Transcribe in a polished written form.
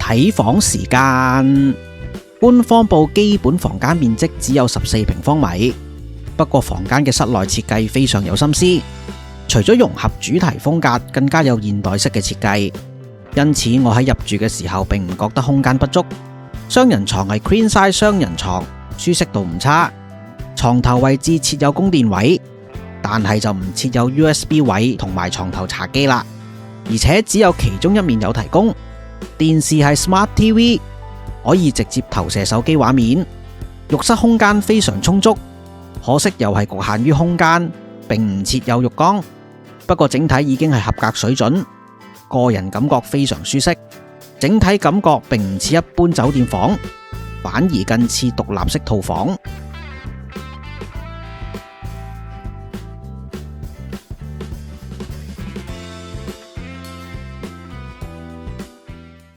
睇房時間，官方報基本房間面積只有14平方米，不過房間嘅室內設計非常有心思，除咗融合主題風格，更加有現代式嘅設計，因此我喺入住嘅時候並唔覺得空間不足。雙人床係 Queen size 雙人床，舒適度唔差，床頭位置設有供電位，但係就唔設有 USB 位同埋床頭茶几啦，而且只有其中一面有提供。電視係 Smart TV， 可以直接投射手機畫面。浴室空間非常充足，可惜又係局限於空間，並唔設有浴缸。不過整體已經係合格水準，個人感覺非常舒適。整體感覺並唔似一般酒店房，反而更似獨立式套房。